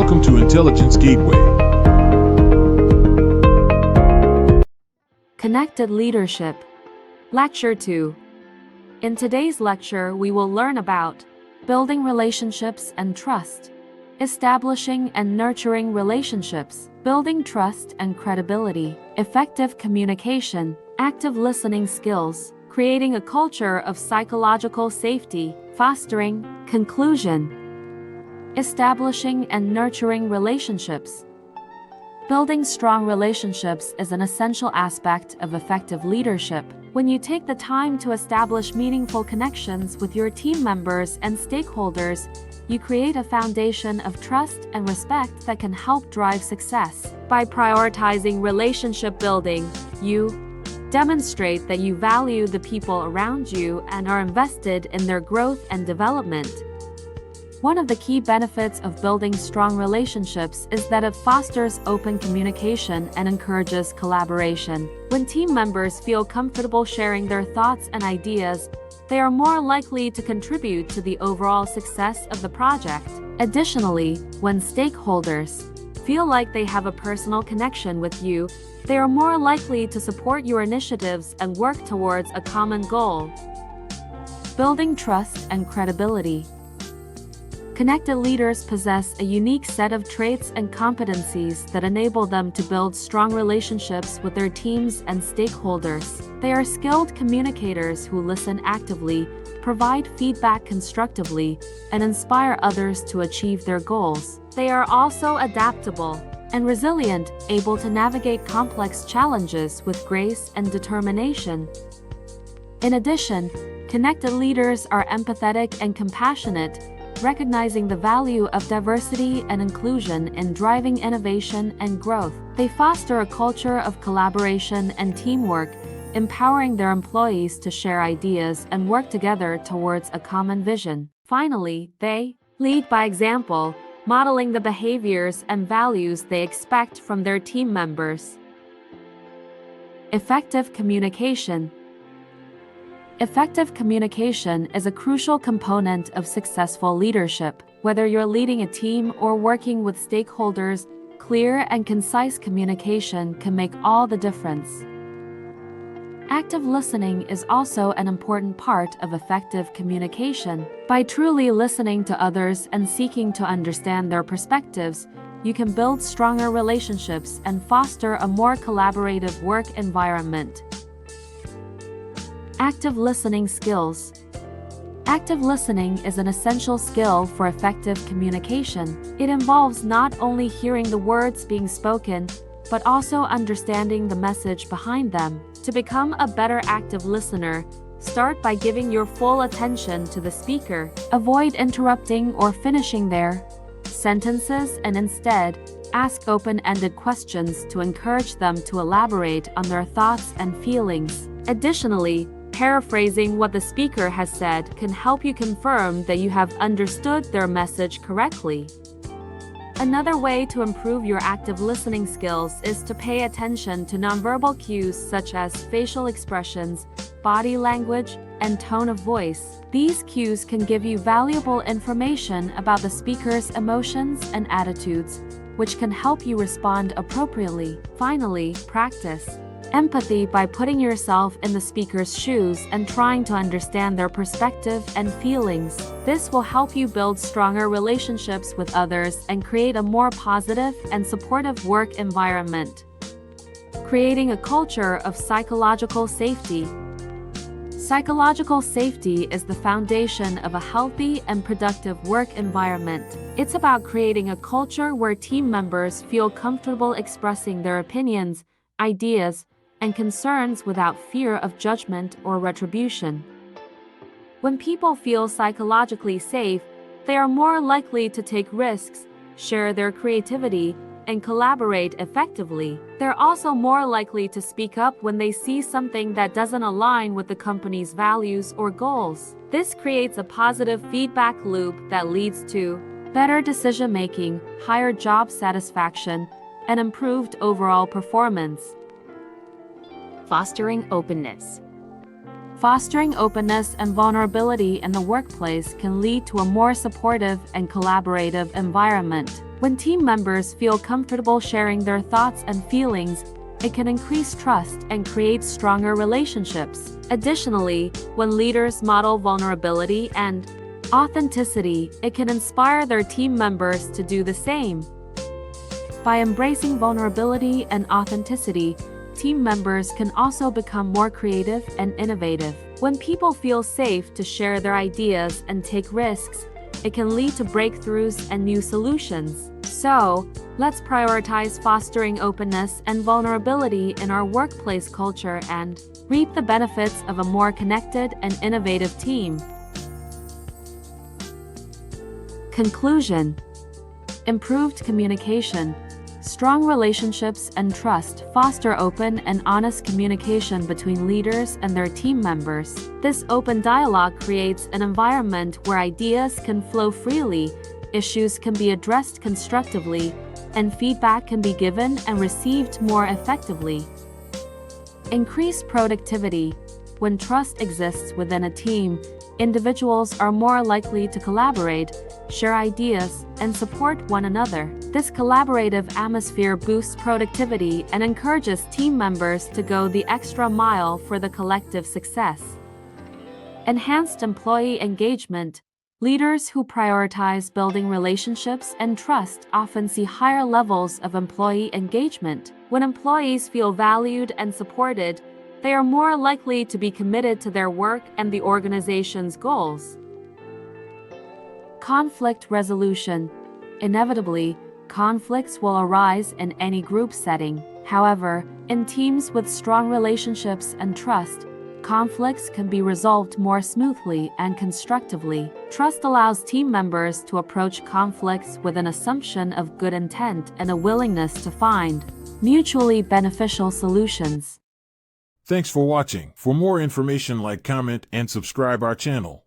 Welcome to Intelligence Gateway. Connected Leadership. Lecture 2. In today's lecture, we will learn about building relationships and trust, establishing and nurturing relationships, building trust and credibility, effective communication, active listening skills, creating a culture of psychological safety, fostering, conclusion, establishing and nurturing relationships. Building strong relationships is an essential aspect of effective leadership. When you take the time to establish meaningful connections with your team members and stakeholders, you create a foundation of trust and respect that can help drive success. By prioritizing relationship building, you demonstrate that you value the people around you and are invested in their growth and development. One of the key benefits of building strong relationships is that it fosters open communication and encourages collaboration. When team members feel comfortable sharing their thoughts and ideas, they are more likely to contribute to the overall success of the project. Additionally, when stakeholders feel like they have a personal connection with you, they are more likely to support your initiatives and work towards a common goal. Building trust and credibility. Connected leaders possess a unique set of traits and competencies that enable them to build strong relationships with their teams and stakeholders. They are skilled communicators who listen actively, provide feedback constructively, and inspire others to achieve their goals. They are also adaptable and resilient, able to navigate complex challenges with grace and determination. In addition, connected leaders are empathetic and compassionate, recognizing the value of diversity and inclusion in driving innovation and growth. They foster a culture of collaboration and teamwork, empowering their employees to share ideas and work together towards a common vision. Finally, they lead by example, modeling the behaviors and values they expect from their team members. Effective communication. Effective communication is a crucial component of successful leadership. Whether you're leading a team or working with stakeholders, clear and concise communication can make all the difference. Active listening is also an important part of effective communication. By truly listening to others and seeking to understand their perspectives, you can build stronger relationships and foster a more collaborative work environment. Active listening skills. Active listening is an essential skill for effective communication. It involves not only hearing the words being spoken, but also understanding the message behind them. To become a better active listener, start by giving your full attention to the speaker. Avoid interrupting or finishing their sentences and instead, ask open-ended questions to encourage them to elaborate on their thoughts and feelings. Additionally, paraphrasing what the speaker has said can help you confirm that you have understood their message correctly. Another way to improve your active listening skills is to pay attention to nonverbal cues such as facial expressions, body language, and tone of voice. These cues can give you valuable information about the speaker's emotions and attitudes, which can help you respond appropriately. Finally, practice empathy by putting yourself in the speaker's shoes and trying to understand their perspective and feelings. This will help you build stronger relationships with others and create a more positive and supportive work environment. Creating a culture of psychological safety. Psychological safety is the foundation of a healthy and productive work environment. It's about creating a culture where team members feel comfortable expressing their opinions, ideas, and concerns without fear of judgment or retribution. When people feel psychologically safe, they are more likely to take risks, share their creativity, and collaborate effectively. They're also more likely to speak up when they see something that doesn't align with the company's values or goals. This creates a positive feedback loop that leads to better decision-making, higher job satisfaction, and improved overall performance. Fostering openness. Fostering openness and vulnerability in the workplace can lead to a more supportive and collaborative environment. When team members feel comfortable sharing their thoughts and feelings, it can increase trust and create stronger relationships. Additionally, when leaders model vulnerability and authenticity, it can inspire their team members to do the same. By embracing vulnerability and authenticity, team members can also become more creative and innovative. When people feel safe to share their ideas and take risks, it can lead to breakthroughs and new solutions. So, let's prioritize fostering openness and vulnerability in our workplace culture and reap the benefits of a more connected and innovative team. Conclusion: improved communication. Strong relationships and trust foster open and honest communication between leaders and their team members. This open dialogue creates an environment where ideas can flow freely, issues can be addressed constructively, and feedback can be given and received more effectively. Increased productivity. When trust exists within a team, individuals are more likely to collaborate, share ideas, and support one another. This collaborative atmosphere boosts productivity and encourages team members to go the extra mile for the collective success. Enhanced employee engagement. Leaders who prioritize building relationships and trust often see higher levels of employee engagement. When employees feel valued and supported, they are more likely to be committed to their work and the organization's goals. Conflict resolution. Inevitably, conflicts will arise in any group setting. However, in teams with strong relationships and trust, conflicts can be resolved more smoothly and constructively. Trust allows team members to approach conflicts with an assumption of good intent and a willingness to find mutually beneficial solutions. Thanks for watching. For more information, like, comment, and subscribe our channel.